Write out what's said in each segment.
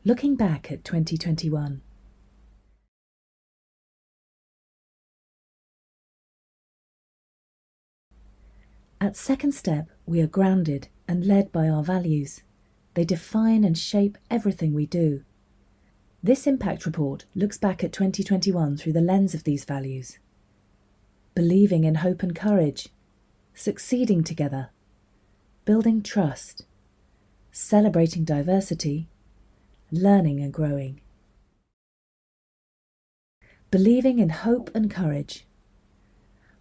Looking back at 2021. At Second Step, we are grounded and led by our values. They define and shape everything we do. This impact report looks back at 2021 through the lens of these values. Believing in hope and courage, succeeding together, building trust, celebrating diversity, learning and growing. Believing in hope and courage.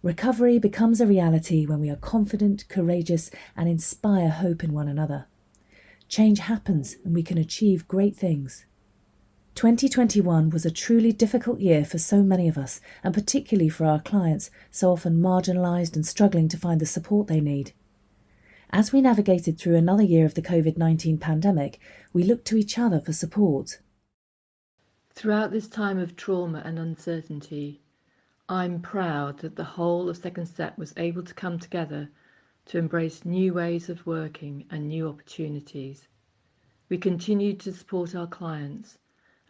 Recovery becomes a reality when we are confident, courageous, and inspire hope in one another. Change happens and we can achieve great things. 2021 was a truly difficult year for so many of us, and particularly for our clients, so often marginalised and struggling to find the support they need. As we navigated through another year of the COVID-19 pandemic, we looked to each other for support. Throughout this time of trauma and uncertainty, I'm proud that the whole of Second Step was able to come together to embrace new ways of working and new opportunities. We continued to support our clients,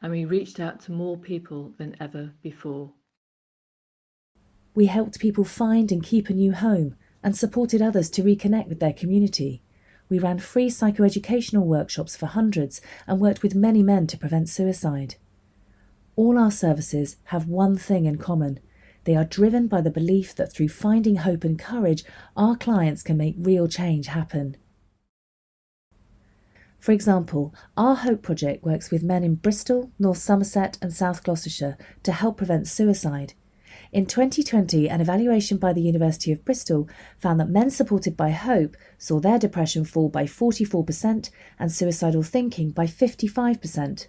and we reached out to more people than ever before. We helped people find and keep a new home and supported others to reconnect with their community. We ran free psychoeducational workshops for hundreds and worked with many men to prevent suicide. All our services have one thing in common. They are driven by the belief that through finding hope and courage, our clients can make real change happen. For example, our Hope Project works with men in Bristol, North Somerset and South Gloucestershire to help prevent suicide. In 2020, an evaluation by the University of Bristol found that men supported by Hope saw their depression fall by 44% and suicidal thinking by 55%.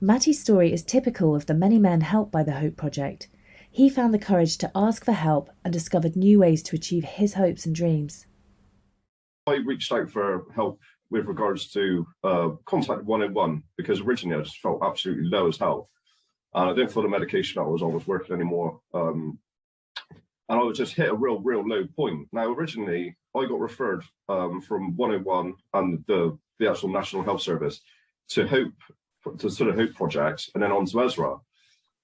Matty's story is typical of the many men helped by the Hope Project. He found the courage to ask for help and discovered new ways to achieve his hopes and dreams. I reached out for help with regards to contact 101 because originally I just felt absolutely low as hell. And I didn't feel the medication I was on was working anymore. And I was just hit a real low point. Now, originally, I got referred from 101 and the actual National Health Service to Hope, to sort of Hope projects, and then on to Ezra.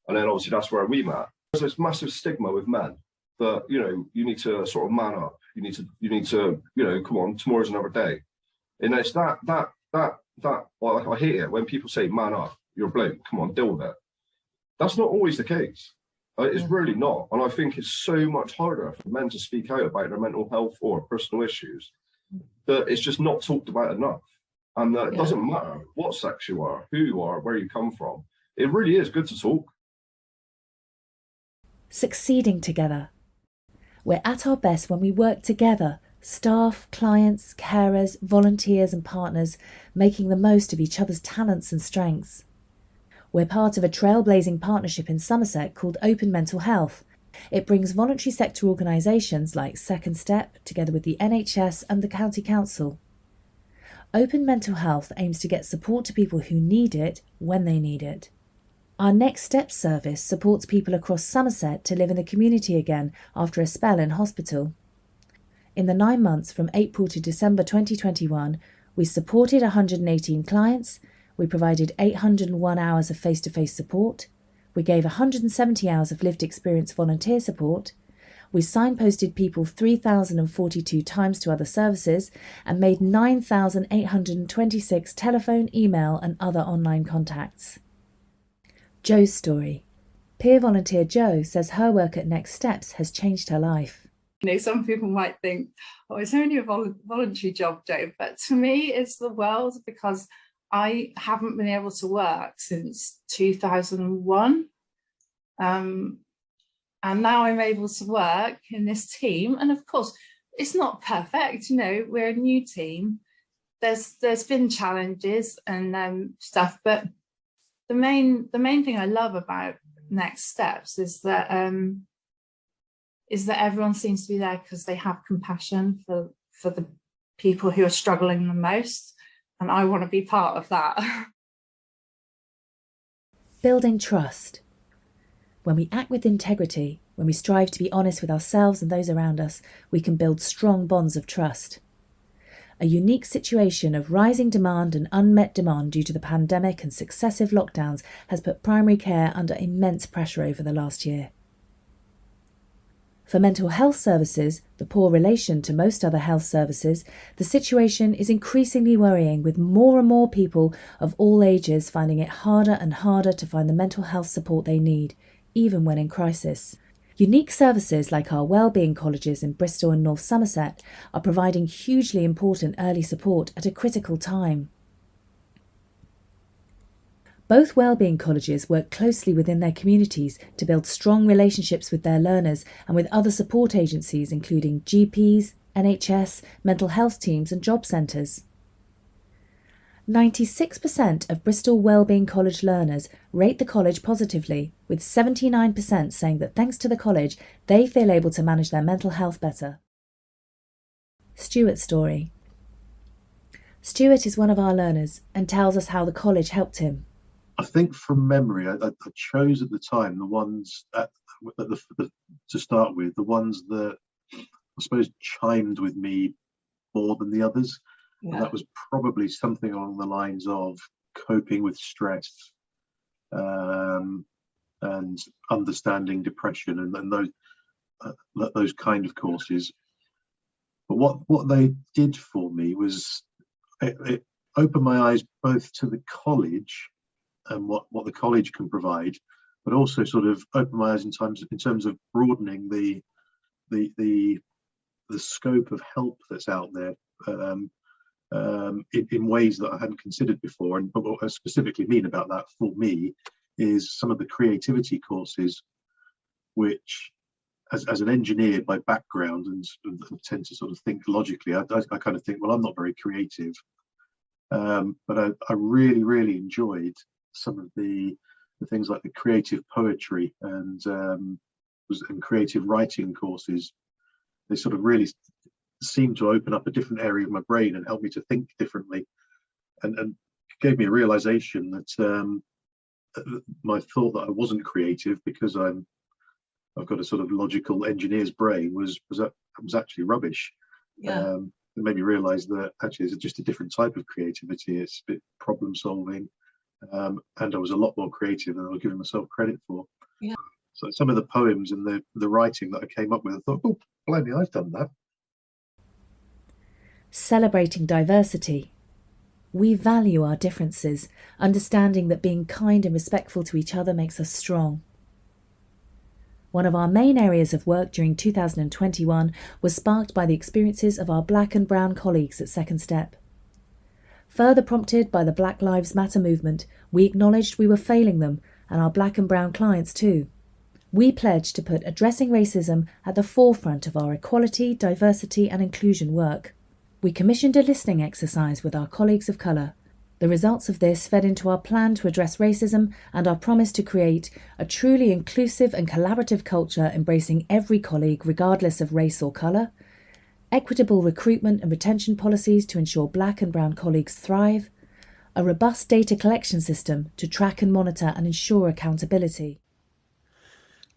And then obviously that's where we met. There's this massive stigma with men that, you know, you need to sort of man up. You need to, you know, come on, tomorrow's another day. And it's that, well, I hate it when people say, man up, you're a bloke, come on, deal with it. That's not always the case. It's really not. And I think it's so much harder for men to speak out about their mental health or personal issues that it's just not talked about enough. And it doesn't matter what sex you are, who you are, where you come from. It really is good to talk. Succeeding together. We're at our best when we work together, staff, clients, carers, volunteers and partners, making the most of each other's talents and strengths. We're part of a trailblazing partnership in Somerset called Open Mental Health. It brings voluntary sector organisations like Second Step together with the NHS and the County Council. Open Mental Health aims to get support to people who need it when they need it. Our Next Step service supports people across Somerset to live in the community again after a spell in hospital. In the 9 months from April to December 2021, we supported 118 clients, we provided 801 hours of face-to-face support, we gave 170 hours of lived experience volunteer support, we signposted people 3,042 times to other services and made 9,826 telephone, email and other online contacts. Jo's story. Peer volunteer Jo says her work at Next Steps has changed her life. You know, some people might think, oh, it's only a voluntary job, Jo, but to me it's the world because I haven't been able to work since 2001. And now I'm able to work in this team. And of course, it's not perfect. You know, we're a new team. There's been challenges and stuff, but the main thing I love about Next Steps is that everyone seems to be there because they have compassion for the people who are struggling the most. And I want to be part of that. Building trust. When we act with integrity, when we strive to be honest with ourselves and those around us, we can build strong bonds of trust. A unique situation of rising demand and unmet demand due to the pandemic and successive lockdowns has put primary care under immense pressure over the last year. For mental health services, the poor relation to most other health services, the situation is increasingly worrying, with more and more people of all ages finding it harder and harder to find the mental health support they need, even when in crisis. Unique services like our wellbeing colleges in Bristol and North Somerset are providing hugely important early support at a critical time. Both wellbeing colleges work closely within their communities to build strong relationships with their learners and with other support agencies including GPs, NHS, mental health teams and job centres. 96% of Bristol Wellbeing College learners rate the college positively, with 79% saying that thanks to the college, they feel able to manage their mental health better. Stuart's story. Stuart is one of our learners and tells us how the college helped him. I think from memory, I chose at the time the ones to start with, the ones that I suppose chimed with me more than the others. Yeah. And that was probably something along the lines of coping with stress and understanding depression and those kind of courses. But what they did for me was it opened my eyes both to the college and what the college can provide, but also sort of opened my eyes in terms of broadening the scope of help that's out there. In ways that I hadn't considered before. And but what I specifically mean about that for me is some of the creativity courses, which as an engineer by background and tend to sort of think logically, I kind of think, well, I'm not very creative. But I really, really enjoyed some of the things like the creative poetry and creative writing courses. They sort of really seemed to open up a different area of my brain and help me to think differently, and gave me a realization that my thought that I wasn't creative because I've got a sort of logical engineer's brain was actually rubbish. Yeah. It made me realize that actually it's just a different type of creativity. It's a bit problem solving, and I was a lot more creative than I was giving myself credit for. Yeah. So some of the poems and the writing that I came up with, I thought, oh, blimey, I've done that. Celebrating diversity. We value our differences, understanding that being kind and respectful to each other makes us strong. One of our main areas of work during 2021 was sparked by the experiences of our Black and Brown colleagues at Second Step. Further prompted by the Black Lives Matter movement, we acknowledged we were failing them and our Black and Brown clients too. We pledged to put addressing racism at the forefront of our equality, diversity and inclusion work. We commissioned a listening exercise with our colleagues of colour. The results of this fed into our plan to address racism and our promise to create a truly inclusive and collaborative culture embracing every colleague regardless of race or colour, equitable recruitment and retention policies to ensure Black and Brown colleagues thrive, a robust data collection system to track and monitor and ensure accountability.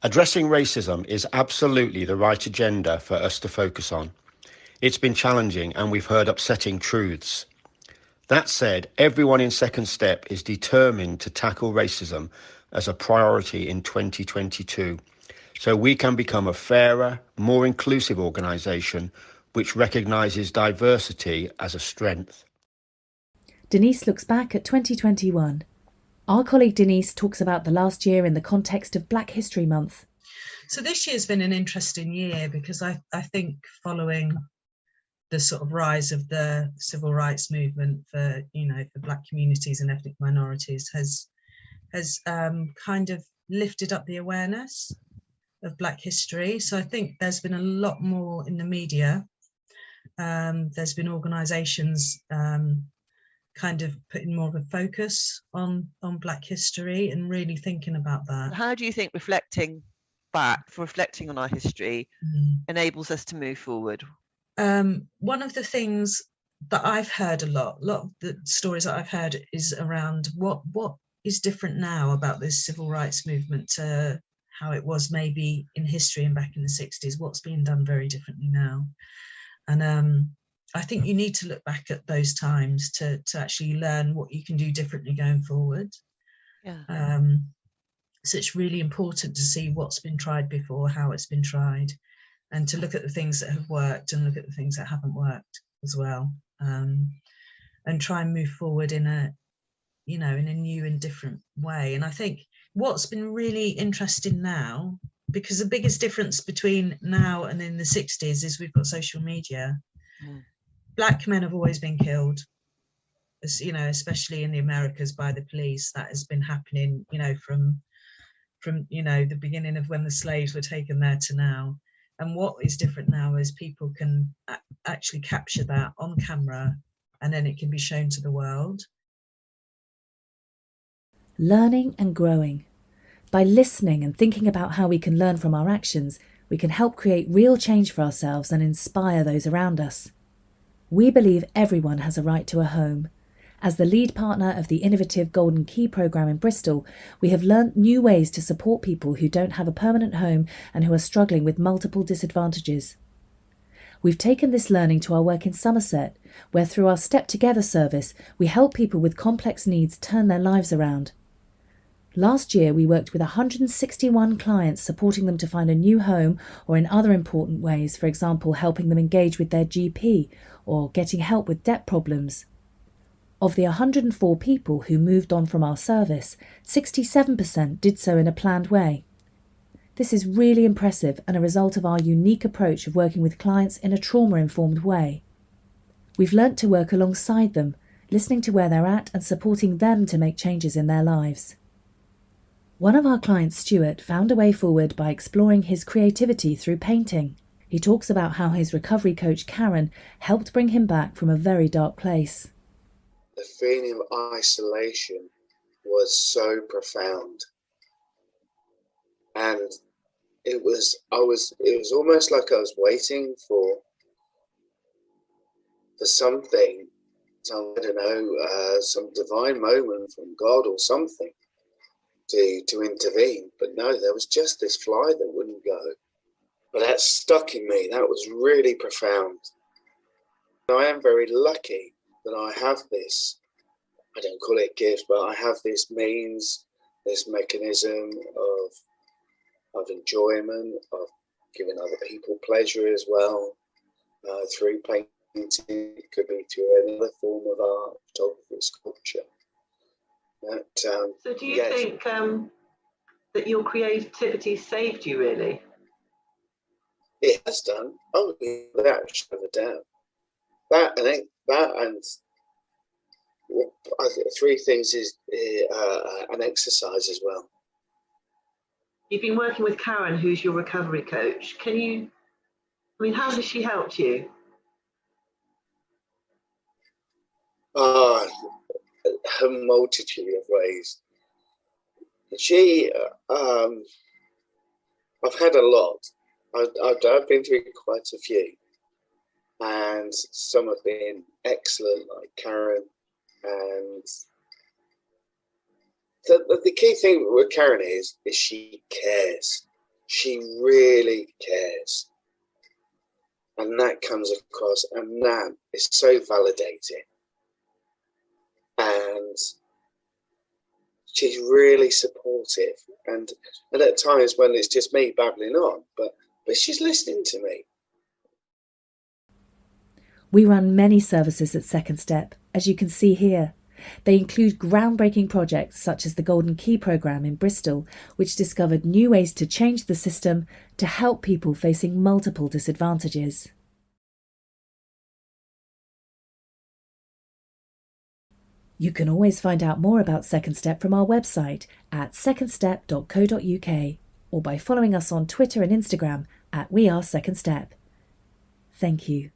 Addressing racism is absolutely the right agenda for us to focus on. It's been challenging and we've heard upsetting truths. That said, everyone in Second Step is determined to tackle racism as a priority in 2022, so we can become a fairer, more inclusive organisation which recognises diversity as a strength. Denise looks back at 2021. Our colleague Denise talks about the last year in the context of Black History Month. So this year's been an interesting year because I think following the sort of rise of the civil rights movement for Black communities and ethnic minorities has kind of lifted up the awareness of Black history. So I think there's been a lot more in the media. There's been organisations kind of putting more of a focus on Black history and really thinking about that. How do you think reflecting on our history enables us to move forward? One of the things that I've heard a lot of the stories that I've heard is around what is different now about this civil rights movement to how it was maybe in history and back in the 60s. What's being done very differently now? And I think you need to look back at those times to actually learn what you can do differently going forward. Yeah. So it's really important to see what's been tried before, how it's been tried, and to look at the things that have worked and look at the things that haven't worked as well, and try and move forward in a new and different way. And I think what's been really interesting now, because the biggest difference between now and in the 60s is we've got social media. Black men have always been killed, especially in the Americas by the police. That has been happening, from the beginning of when the slaves were taken there to now. And what is different now is people can actually capture that on camera, and then it can be shown to the world. Learning and growing. By listening and thinking about how we can learn from our actions, we can help create real change for ourselves and inspire those around us. We believe everyone has a right to a home. As the lead partner of the innovative Golden Key programme in Bristol, we have learnt new ways to support people who don't have a permanent home and who are struggling with multiple disadvantages. We've taken this learning to our work in Somerset, where through our Step Together service, we help people with complex needs turn their lives around. Last year, we worked with 161 clients, supporting them to find a new home or in other important ways, for example, helping them engage with their GP or getting help with debt problems. Of the 104 people who moved on from our service, 67% did so in a planned way. This is really impressive and a result of our unique approach of working with clients in a trauma-informed way. We've learnt to work alongside them, listening to where they're at and supporting them to make changes in their lives. One of our clients, Stuart, found a way forward by exploring his creativity through painting. He talks about how his recovery coach, Karen, helped bring him back from a very dark place. The feeling of isolation was so profound. And it was almost like I was waiting for something, some divine moment from God or something to intervene. But no, there was just this fly that wouldn't go. But that stuck in me. That was really profound. I am very lucky that I have this, I don't call it gifts, but I have this means, this mechanism of enjoyment, of giving other people pleasure as well, through painting. It could be through another form of art, photography, sculpture. So do you think that your creativity saved you, really? It has done. Oh, without a shadow of a doubt. That and I think three things is an exercise as well. You've been working with Karen, who's your recovery coach. How has she helped you? A multitude of ways. I've had a lot. I've been through quite a few, and some have been excellent, like Karen. And the key thing with Karen is she cares. She really cares, and that comes across, and that is so validating. And she's really supportive, and at times when it's just me babbling on, but she's listening to me. We run many services at Second Step, as you can see here. They include groundbreaking projects such as the Golden Key programme in Bristol, which discovered new ways to change the system to help people facing multiple disadvantages. You can always find out more about Second Step from our website at secondstep.co.uk or by following us on Twitter and Instagram at We Are Second Step. Thank you.